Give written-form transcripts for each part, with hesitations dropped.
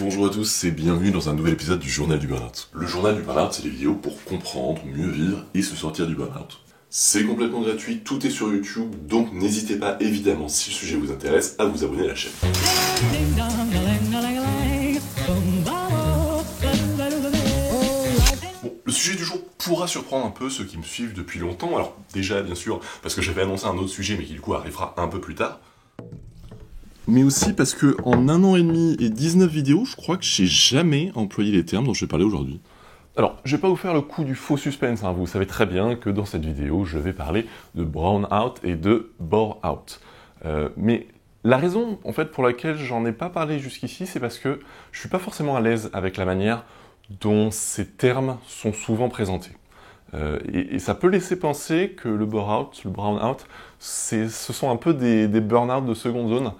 Bonjour à tous et bienvenue dans un nouvel épisode du Journal du Burnout. Le Journal du Burnout, c'est des vidéos pour comprendre, mieux vivre et se sortir du burnout. C'est complètement gratuit, tout est sur YouTube, donc n'hésitez pas évidemment, si le sujet vous intéresse, à vous abonner à la chaîne. Bon, le sujet du jour pourra surprendre un peu ceux qui me suivent depuis longtemps, alors déjà bien sûr parce que j'avais annoncé un autre sujet mais qui du coup arrivera un peu plus tard. Mais aussi parce que en 1 an et demi et 19 vidéos, je crois que j'ai jamais employé les termes dont je vais parler aujourd'hui. Alors, je vais pas vous faire le coup du faux suspense, vous savez très bien que dans cette vidéo, je vais parler de brown out et de bore out. Mais la raison, en fait, pour laquelle j'en ai pas parlé jusqu'ici, c'est parce que je suis pas forcément à l'aise avec la manière dont ces termes sont souvent présentés. Et ça peut laisser penser que le bore out, le brown out, ce sont un peu des burn-out de seconde zone.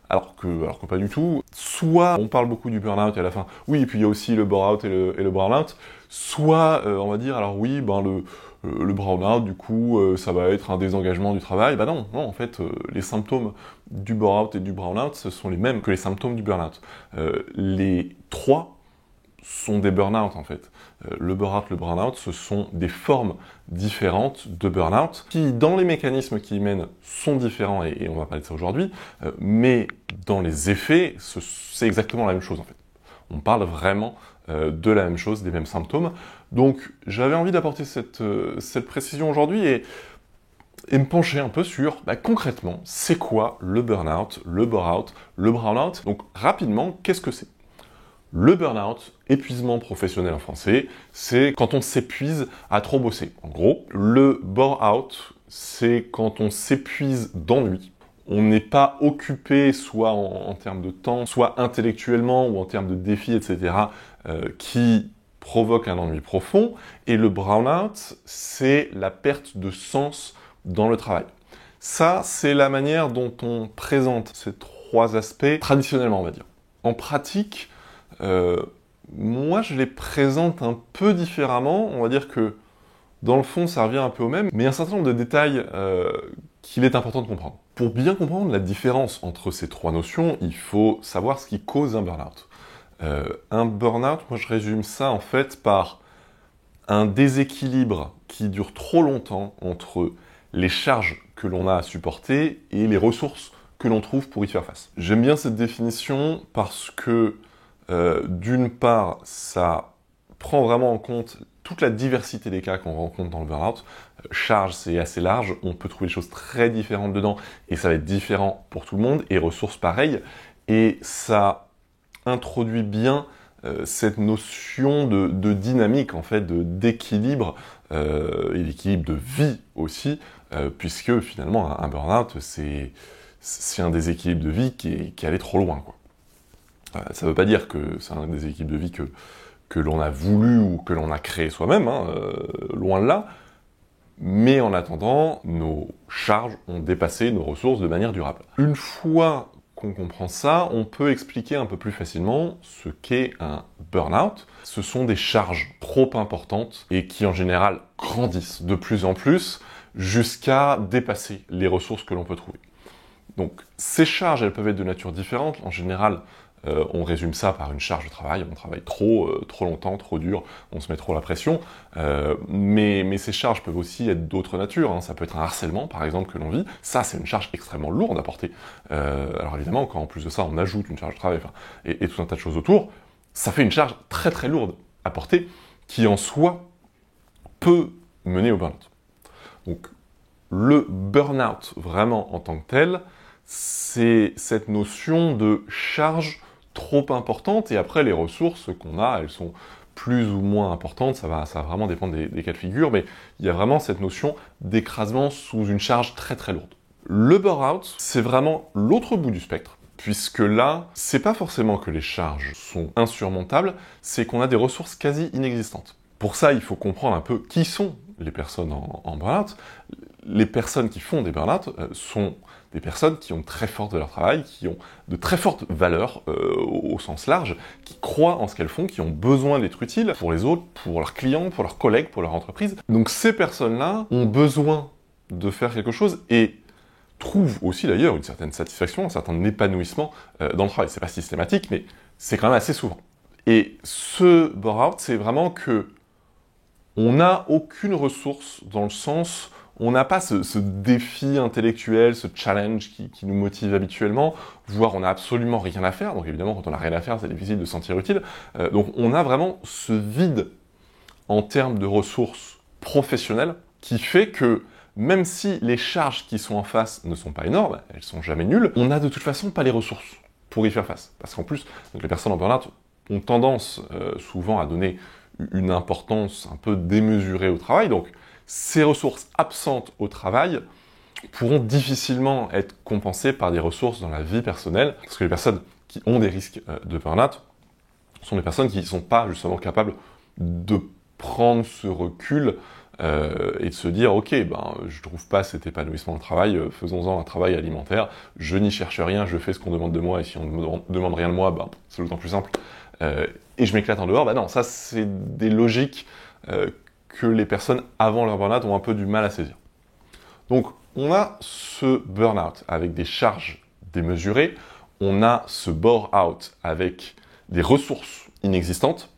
Alors que pas du tout. Soit on parle beaucoup du burn-out et à la fin, oui, et puis il y a aussi le bore-out et le burn-out. Soit on va dire, alors oui, le burn-out, du coup, ça va être un désengagement du travail. Bah non, en fait, les symptômes du bore-out et du burn-out, ce sont les mêmes que les symptômes du burn-out. Les trois sont des burn-out en fait. Le bore-out, le burn-out, ce sont des formes différentes de burn-out qui, dans les mécanismes qui y mènent, sont différents et on va parler de ça aujourd'hui, mais dans les effets, c'est exactement la même chose en fait. On parle vraiment de la même chose, des mêmes symptômes. Donc j'avais envie d'apporter cette précision aujourd'hui et me pencher un peu sur, concrètement, c'est quoi le burn-out, le bore-out, le brown-out. Donc rapidement, qu'est-ce que c'est ? Le burn-out, épuisement professionnel en français, c'est quand on s'épuise à trop bosser. En gros, le bore-out, c'est quand on s'épuise d'ennui. On n'est pas occupé, soit en termes de temps, soit intellectuellement ou en termes de défis, etc., qui provoque un ennui profond. Et le burn-out, c'est la perte de sens dans le travail. Ça, c'est la manière dont on présente ces trois aspects traditionnellement, on va dire. En pratique, moi, je les présente un peu différemment. On va dire que, dans le fond, ça revient un peu au même, mais il y a un certain nombre de détails qu'il est important de comprendre. Pour bien comprendre la différence entre ces trois notions, il faut savoir ce qui cause un burn-out. Un burn-out, moi, je résume ça, en fait, par un déséquilibre qui dure trop longtemps entre les charges que l'on a à supporter et les ressources que l'on trouve pour y faire face. J'aime bien cette définition parce que d'une part, ça prend vraiment en compte toute la diversité des cas qu'on rencontre dans le burn-out. Charge, c'est assez large, on peut trouver des choses très différentes dedans, et ça va être différent pour tout le monde, et ressources pareilles, et ça introduit bien cette notion de dynamique, en fait, d'équilibre, et d'équilibre de vie aussi, puisque finalement, un burn-out, c'est un déséquilibre de vie qui est allé trop loin, quoi. Ça ne veut pas dire que c'est un déséquilibre de vie que l'on a voulu ou que l'on a créé soi-même, loin de là. Mais en attendant, nos charges ont dépassé nos ressources de manière durable. Une fois qu'on comprend ça, on peut expliquer un peu plus facilement ce qu'est un burn-out. Ce sont des charges trop importantes et qui en général grandissent de plus en plus jusqu'à dépasser les ressources que l'on peut trouver. Donc ces charges, elles peuvent être de nature différente. En général, on résume ça par une charge de travail, on travaille trop longtemps, trop dur, on se met trop la pression, mais ces charges peuvent aussi être d'autres natures, ça peut être un harcèlement par exemple que l'on vit, ça c'est une charge extrêmement lourde à porter. Alors évidemment, quand en plus de ça on ajoute une charge de travail et tout un tas de choses autour, ça fait une charge très très lourde à porter qui en soi peut mener au burn-out. Donc le burn-out vraiment en tant que tel, c'est cette notion de charge trop importante, et après les ressources qu'on a, elles sont plus ou moins importantes, ça va vraiment dépendre des cas de figure, mais il y a vraiment cette notion d'écrasement sous une charge très très lourde. Le burn-out, c'est vraiment l'autre bout du spectre, puisque là, c'est pas forcément que les charges sont insurmontables, c'est qu'on a des ressources quasi inexistantes. Pour ça, il faut comprendre un peu qui sont les personnes en burn-out. Les personnes qui font des burn-out sont des personnes qui ont très forte valeur travail, qui ont de très fortes valeurs au sens large, qui croient en ce qu'elles font, qui ont besoin d'être utiles pour les autres, pour leurs clients, pour leurs collègues, pour leur entreprise. Donc ces personnes-là ont besoin de faire quelque chose, et trouvent aussi d'ailleurs une certaine satisfaction, un certain épanouissement dans le travail. C'est pas systématique, mais c'est quand même assez souvent. Et ce burn-out, c'est vraiment que on n'a aucune ressource dans le sens, on n'a pas ce défi intellectuel, ce challenge qui nous motive habituellement, voire on n'a absolument rien à faire. Donc évidemment, quand on n'a rien à faire, c'est difficile de se sentir utile. Donc on a vraiment ce vide en termes de ressources professionnelles qui fait que même si les charges qui sont en face ne sont pas énormes, elles sont jamais nulles, on n'a de toute façon pas les ressources pour y faire face. Parce qu'en plus, donc les personnes en burn-out ont tendance souvent à donner une importance un peu démesurée au travail. Donc ces ressources absentes au travail pourront difficilement être compensées par des ressources dans la vie personnelle, parce que les personnes qui ont des risques de burn-out sont des personnes qui ne sont pas justement capables de prendre ce recul et de se dire ok, je trouve pas cet épanouissement au travail, faisons-en un travail alimentaire, je n'y cherche rien, je fais ce qu'on demande de moi, et si on ne me demande rien de moi, c'est le temps plus simple, et je m'éclate en dehors. Non, ça c'est des logiques que les personnes avant leur burn-out ont un peu du mal à saisir. Donc on a ce burn-out avec des charges démesurées, on a ce bore-out avec des ressources inexistantes,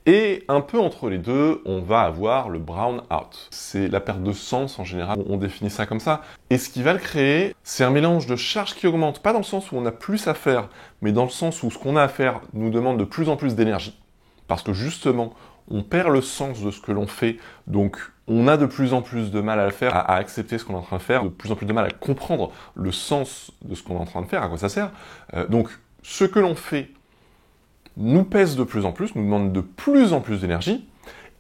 et un peu entre les deux, on va avoir le brown-out. C'est la perte de sens en général, on définit ça comme ça. Et ce qui va le créer, c'est un mélange de charges qui augmente, pas dans le sens où on a plus à faire, mais dans le sens où ce qu'on a à faire nous demande de plus en plus d'énergie. Parce que justement, on perd le sens de ce que l'on fait, donc on a de plus en plus de mal à le faire, à accepter ce qu'on est en train de faire, de plus en plus de mal à comprendre le sens de ce qu'on est en train de faire, à quoi ça sert. Donc ce que l'on fait nous pèse de plus en plus, nous demande de plus en plus d'énergie,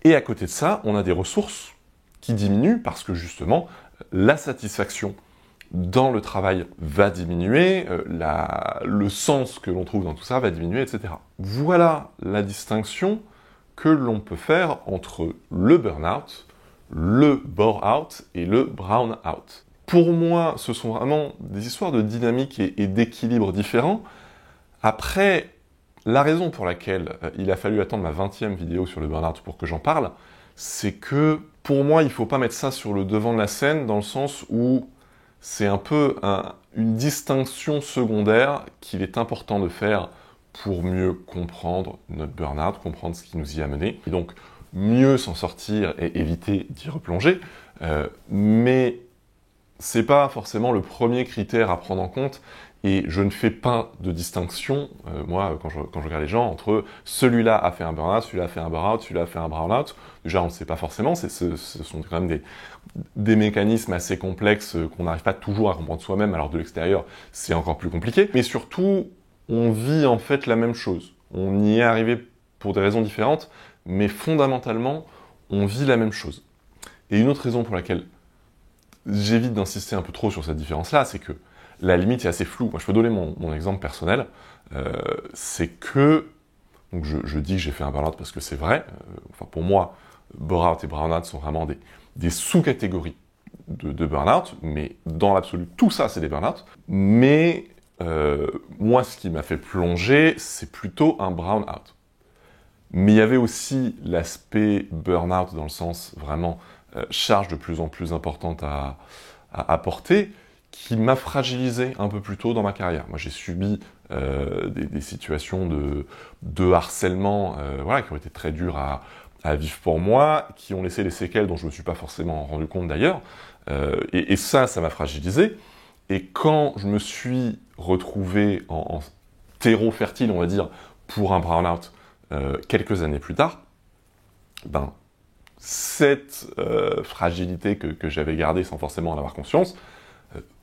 et à côté de ça, on a des ressources qui diminuent parce que justement, la satisfaction dans le travail va diminuer, le sens que l'on trouve dans tout ça va diminuer, etc. Voilà la distinction que l'on peut faire entre le burn-out, le bore-out et le brown-out. Pour moi, ce sont vraiment des histoires de dynamique et d'équilibre différents. Après, la raison pour laquelle il a fallu attendre ma 20e vidéo sur le burn-out pour que j'en parle, c'est que pour moi, il ne faut pas mettre ça sur le devant de la scène dans le sens où c'est un peu une distinction secondaire qu'il est important de faire pour mieux comprendre notre burn-out, comprendre ce qui nous y a mené, et donc mieux s'en sortir et éviter d'y replonger. Mais c'est pas forcément le premier critère à prendre en compte. Et je ne fais pas de distinction, moi, quand je regarde les gens, entre celui-là a fait un burn-out, celui-là a fait un burn-out, celui-là a fait un brown-out. Déjà, on ne sait pas forcément, ce sont quand même des mécanismes assez complexes qu'on n'arrive pas toujours à comprendre soi-même, alors de l'extérieur, c'est encore plus compliqué. Mais surtout, on vit en fait la même chose. On y est arrivé pour des raisons différentes, mais fondamentalement, on vit la même chose. Et une autre raison pour laquelle j'évite d'insister un peu trop sur cette différence-là, c'est que la limite est assez floue. Moi, je peux donner mon exemple personnel. C'est que, donc je dis que j'ai fait un burn-out parce que c'est vrai. Pour moi, bore-out et brown-out sont vraiment des sous-catégories de burn-out, mais dans l'absolu, tout ça, c'est des burn-out. Mais moi, ce qui m'a fait plonger, c'est plutôt un brown-out. Mais il y avait aussi l'aspect burn-out dans le sens vraiment charge de plus en plus importante à porter, qui m'a fragilisé un peu plus tôt dans ma carrière. Moi, j'ai subi des situations de harcèlement qui ont été très dures à vivre pour moi, qui ont laissé des séquelles dont je ne me suis pas forcément rendu compte d'ailleurs. Et ça m'a fragilisé. Et quand je me suis retrouvé en terreau fertile, on va dire, pour un burn-out quelques années plus tard, cette fragilité que j'avais gardée sans forcément en avoir conscience,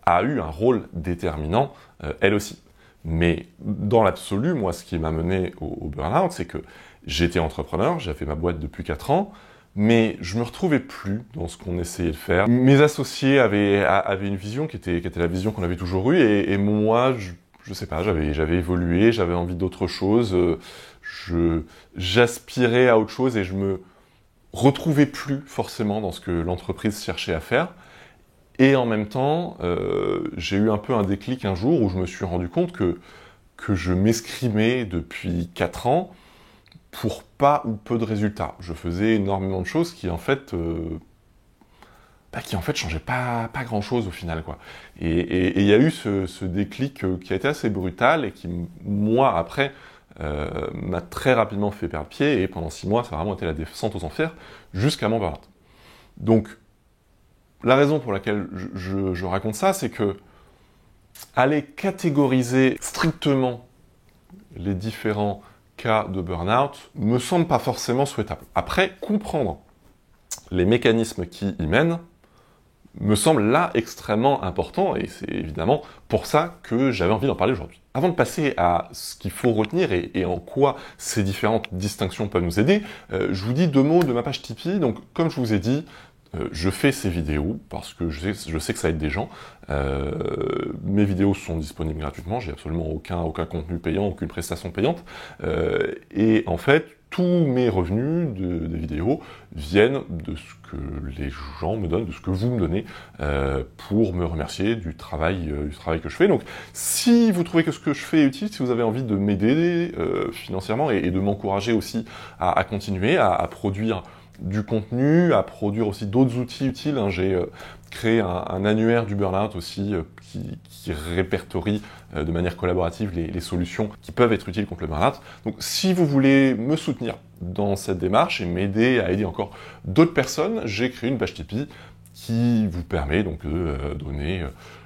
a eu un rôle déterminant, elle aussi. Mais dans l'absolu, moi, ce qui m'a mené au burn-out, c'est que j'étais entrepreneur, j'avais ma boîte depuis 4 ans, mais je me retrouvais plus dans ce qu'on essayait de faire. Mes associés avaient une vision qui était la vision qu'on avait toujours eue, et moi, je sais pas, j'avais évolué, j'avais envie d'autre chose, j'aspirais à autre chose, et je me retrouvais plus forcément dans ce que l'entreprise cherchait à faire. Et en même temps, j'ai eu un peu un déclic un jour où je me suis rendu compte que je m'escrimais depuis 4 ans pour pas ou peu de résultats. Je faisais énormément de choses qui, en fait, qui en fait changeait pas grand-chose au final, quoi. Et il y a eu ce déclic qui a été assez brutal et qui, moi, après, m'a très rapidement fait perdre pied, et pendant 6 mois, ça a vraiment été la descente aux enfers, jusqu'à mon burn-out. Donc, la raison pour laquelle je raconte ça, c'est que aller catégoriser strictement les différents cas de burn-out me semble pas forcément souhaitable. Après, comprendre les mécanismes qui y mènent me semble là extrêmement important, et c'est évidemment pour ça que j'avais envie d'en parler aujourd'hui. Avant de passer à ce qu'il faut retenir et en quoi ces différentes distinctions peuvent nous aider, je vous dis 2 mots de ma page Tipeee. Donc, comme je vous ai dit, je fais ces vidéos parce que je sais que ça aide des gens. Mes vidéos sont disponibles gratuitement, j'ai absolument aucun contenu payant, aucune prestation payante. Et en fait, tous mes revenus des vidéos viennent de ce que les gens me donnent, de ce que vous me donnez, pour me remercier du travail que je fais. Donc, si vous trouvez que ce que je fais est utile, si vous avez envie de m'aider financièrement et de m'encourager aussi à continuer, à produire du contenu, à produire aussi d'autres outils utiles. J'ai créé un annuaire du burn-out aussi qui répertorie de manière collaborative les solutions qui peuvent être utiles contre le burn-out. Donc si vous voulez me soutenir dans cette démarche et m'aider à aider encore d'autres personnes, j'ai créé une page Tipeee qui vous permet donc de donner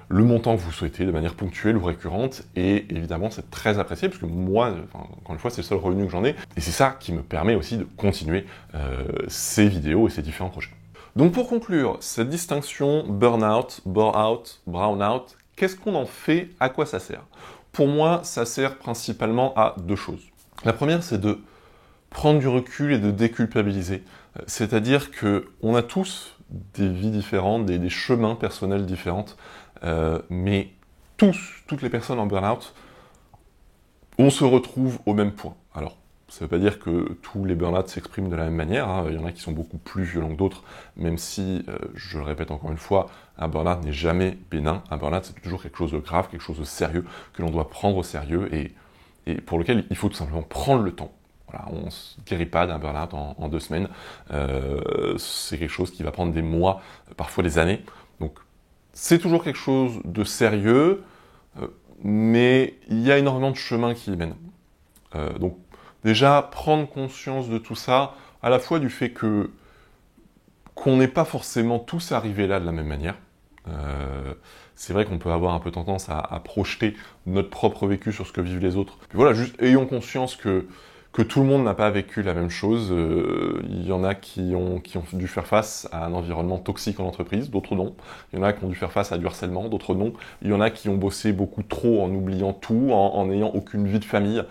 le montant que vous souhaitez de manière ponctuelle ou récurrente, et évidemment c'est très apprécié parce que moi, encore une fois, c'est le seul revenu que j'en ai, et c'est ça qui me permet aussi de continuer ces vidéos et ces différents projets. Donc pour conclure, cette distinction burn-out, bore-out, brown-out, qu'est-ce qu'on en fait, à quoi ça sert? Pour moi, ça sert principalement à 2 choses. La première, c'est de prendre du recul et de déculpabiliser. C'est-à-dire qu'on a tous des vies différentes, des chemins personnels différents, mais toutes les personnes en burn-out, on se retrouve au même point. Alors, ça ne veut pas dire que tous les burn-out s'expriment de la même manière, hein. Il y en a qui sont beaucoup plus violents que d'autres, même si, je le répète encore une fois, un burn-out n'est jamais bénin. Un burn-out, c'est toujours quelque chose de grave, quelque chose de sérieux, que l'on doit prendre au sérieux, et pour lequel il faut tout simplement prendre le temps. Voilà, on ne se guérit pas d'un burn-out en 2 semaines. C'est quelque chose qui va prendre des mois, parfois des années. Donc, c'est toujours quelque chose de sérieux, mais il y a énormément de chemins qui y mènent. Donc, déjà, prendre conscience de tout ça, à la fois du fait qu'on n'est pas forcément tous arrivés là de la même manière. C'est vrai qu'on peut avoir un peu tendance à projeter notre propre vécu sur ce que vivent les autres. Puis voilà, juste ayons conscience que tout le monde n'a pas vécu la même chose. Il y en a qui ont dû faire face à un environnement toxique en entreprise, d'autres non. Il y en a qui ont dû faire face à du harcèlement, d'autres non. Il y en a qui ont bossé beaucoup trop en oubliant tout, en n'ayant aucune vie de famille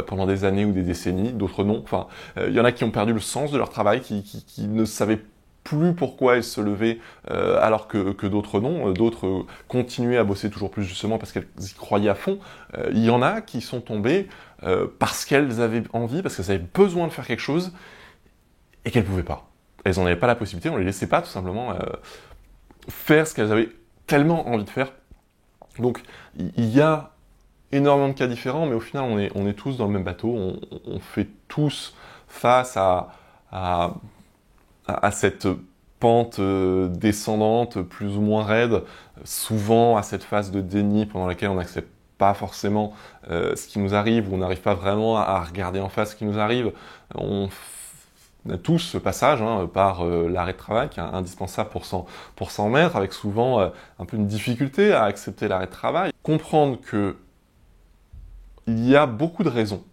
pendant des années ou des décennies, d'autres non. Enfin, il y en a qui ont perdu le sens de leur travail, qui ne savaient plus pourquoi elles se levaient alors que d'autres non. D'autres continuaient à bosser toujours plus justement parce qu'elles y croyaient à fond. Il y en a qui sont tombées parce qu'elles avaient envie, parce qu'elles avaient besoin de faire quelque chose et qu'elles ne pouvaient pas. Elles n'en avaient pas la possibilité, on ne les laissait pas tout simplement faire ce qu'elles avaient tellement envie de faire. Donc il y a énormément de cas différents, mais au final on est tous dans le même bateau, on fait tous face à cette pente descendante plus ou moins raide, souvent à cette phase de déni pendant laquelle on n'accepte pas forcément ce qui nous arrive, ou on n'arrive pas vraiment à regarder en face ce qui nous arrive. On a tous ce passage par l'arrêt de travail qui est indispensable pour s'en mettre, avec souvent un peu une difficulté à accepter l'arrêt de travail. Comprendre que il y a beaucoup de raisons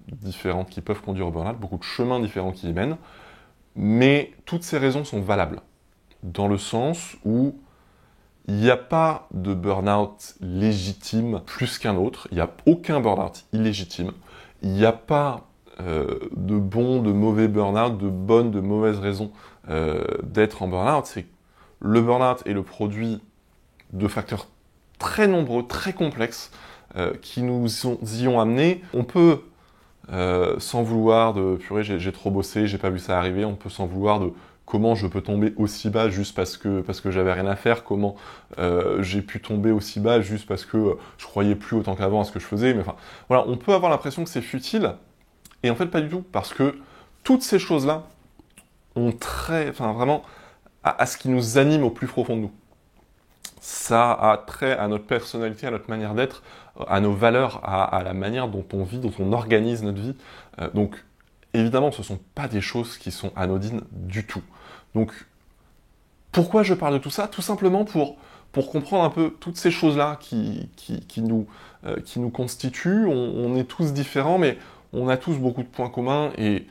différentes qui peuvent conduire au burn-out, beaucoup de chemins différents qui y mènent, mais toutes ces raisons sont valables, dans le sens où il n'y a pas de burn-out légitime plus qu'un autre, il n'y a aucun burn-out illégitime, il n'y a pas de bon, de mauvais burn-out, de bonnes, de mauvaises raisons d'être en burn-out. C'est le burn-out est le produit de facteurs très nombreux, très complexes, qui nous y ont amenés. On peut sans vouloir de purée, j'ai trop bossé, j'ai pas vu ça arriver, on peut s'en vouloir de comment je peux tomber aussi bas juste parce que j'avais rien à faire, comment j'ai pu tomber aussi bas juste parce que je croyais plus autant qu'avant à ce que je faisais, mais enfin voilà, on peut avoir l'impression que c'est futile, et en fait pas du tout, parce que toutes ces choses-là ont vraiment à ce qui nous anime au plus profond de nous. Ça a trait à notre personnalité, à notre manière d'être, à nos valeurs, à la manière dont on vit, dont on organise notre vie. Donc, évidemment, ce ne sont pas des choses qui sont anodines du tout. Donc, pourquoi je parle de tout ça? Tout simplement pour comprendre un peu toutes ces choses-là qui nous constituent. On est tous différents, mais on a tous beaucoup de points communs, et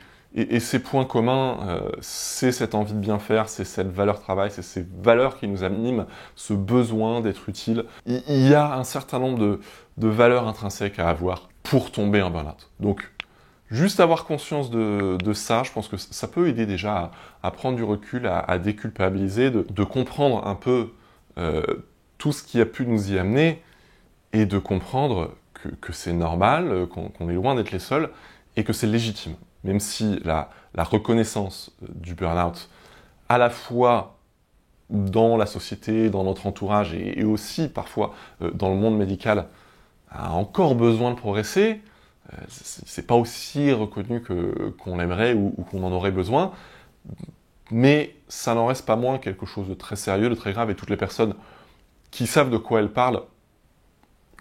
ces points communs, c'est cette envie de bien faire, c'est cette valeur travail, c'est ces valeurs qui nous animent, ce besoin d'être utile. Il y a un certain nombre de valeurs intrinsèques à avoir pour tomber en burn-out. Donc, juste avoir conscience de ça, je pense que ça peut aider déjà à prendre du recul, à déculpabiliser, de comprendre un peu tout ce qui a pu nous y amener, et de comprendre que c'est normal, qu'on est loin d'être les seuls, et que c'est légitime. Même si la reconnaissance du burn-out, à la fois dans la société, dans notre entourage, et aussi parfois dans le monde médical, a encore besoin de progresser, c'est pas aussi reconnu qu'on l'aimerait ou qu'on en aurait besoin, mais ça n'en reste pas moins quelque chose de très sérieux, de très grave, et toutes les personnes qui savent de quoi elles parlent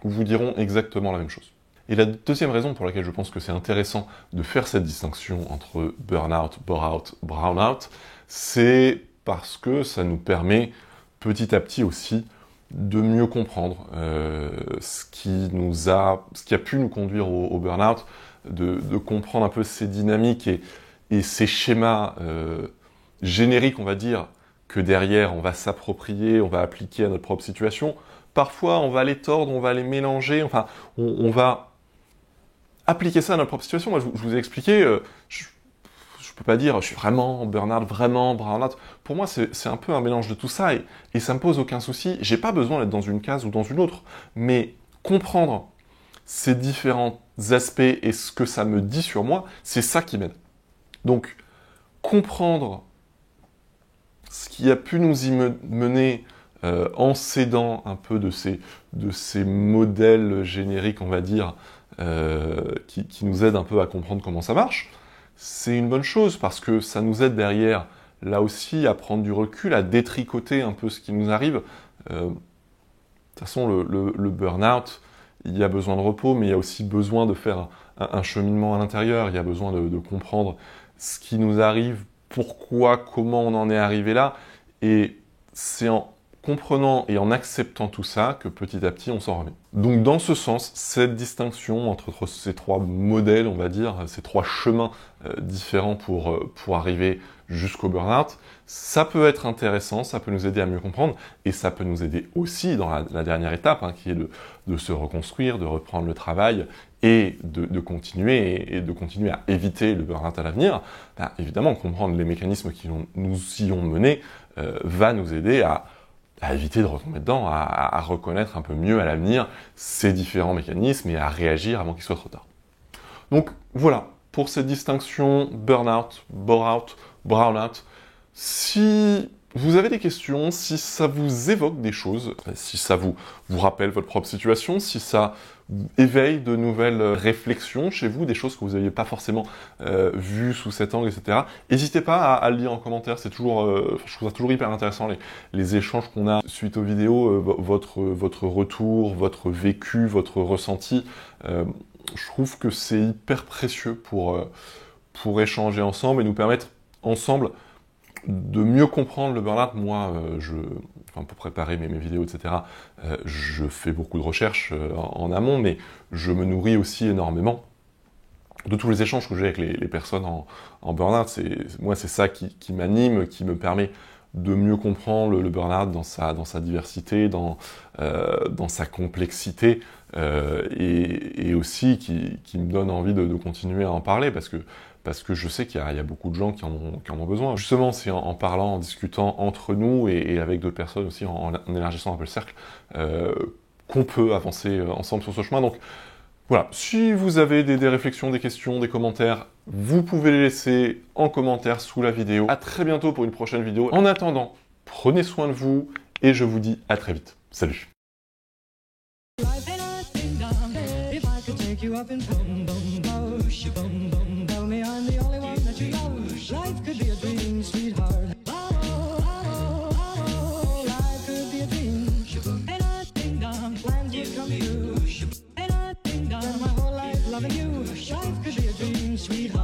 vous diront exactement la même chose. Et la deuxième raison pour laquelle je pense que c'est intéressant de faire cette distinction entre burn-out, bore-out, brown-out, c'est parce que ça nous permet petit à petit aussi de mieux comprendre ce qui a pu nous conduire au burn-out, de comprendre un peu ces dynamiques et ces schémas génériques, on va dire, que derrière on va s'approprier, on va appliquer à notre propre situation. Parfois on va les tordre, on va les mélanger, enfin on va appliquer ça à notre propre situation. Moi, je vous ai expliqué, je peux pas dire je suis vraiment en burn-out, vraiment burn-out. Pour moi, c'est un peu un mélange de tout ça, et ça me pose aucun souci. J'ai pas besoin d'être dans une case ou dans une autre, mais comprendre ces différents aspects et ce que ça me dit sur moi, c'est ça qui m'aide. Donc, comprendre ce qui a pu nous y mener en s'aidant un peu de ces modèles génériques, on va dire, qui nous aident un peu à comprendre comment ça marche, c'est une bonne chose, parce que ça nous aide derrière, là aussi, à prendre du recul, à détricoter un peu ce qui nous arrive. De toute façon, le burn-out, il y a besoin de repos, mais il y a aussi besoin de faire un cheminement à l'intérieur, il y a besoin de comprendre ce qui nous arrive, pourquoi, comment on en est arrivé là, et c'est en comprenant et en acceptant tout ça que petit à petit on s'en remet. Donc dans ce sens, cette distinction entre ces trois modèles, on va dire, ces trois chemins différents pour arriver jusqu'au burn-out, ça peut être intéressant, ça peut nous aider à mieux comprendre, et ça peut nous aider aussi dans la dernière étape, qui est de se reconstruire, de reprendre le travail, et de continuer, et de continuer à éviter le burn-out à l'avenir. Évidemment, comprendre les mécanismes qui nous y ont menés va nous aider à éviter de retomber dedans, à reconnaître un peu mieux à l'avenir ces différents mécanismes et à réagir avant qu'il soit trop tard. Donc voilà, pour cette distinction burn-out, bore-out, brown-out. Si vous avez des questions, si ça vous évoque des choses, si ça vous rappelle votre propre situation, si ça éveille de nouvelles réflexions chez vous, des choses que vous n'aviez pas forcément vues sous cet angle, etc. N'hésitez pas à le dire en commentaire, c'est toujours, je trouve ça toujours hyper intéressant, les échanges qu'on a suite aux vidéos, votre retour, votre vécu, votre ressenti. Je trouve que c'est hyper précieux pour échanger ensemble et nous permettre ensemble de mieux comprendre le burn-out. Moi, pour préparer mes vidéos, etc., je fais beaucoup de recherches en amont, mais je me nourris aussi énormément de tous les échanges que j'ai avec les personnes en burn-out. Moi, c'est ça qui m'anime, qui me permet de mieux comprendre le burn-out dans sa diversité, dans sa complexité, et aussi qui me donne envie de continuer à en parler, parce que je sais qu'il y a beaucoup de gens qui en ont besoin. Justement, c'est en parlant, en discutant entre nous et avec d'autres personnes aussi, en élargissant un peu le cercle, qu'on peut avancer ensemble sur ce chemin. Donc voilà, si vous avez des réflexions, des questions, des commentaires, vous pouvez les laisser en commentaire sous la vidéo. À très bientôt pour une prochaine vidéo. En attendant, prenez soin de vous et je vous dis à très vite. Salut! Tell me I'm the only one that you know. Life could be a dream, sweetheart. sweetheart.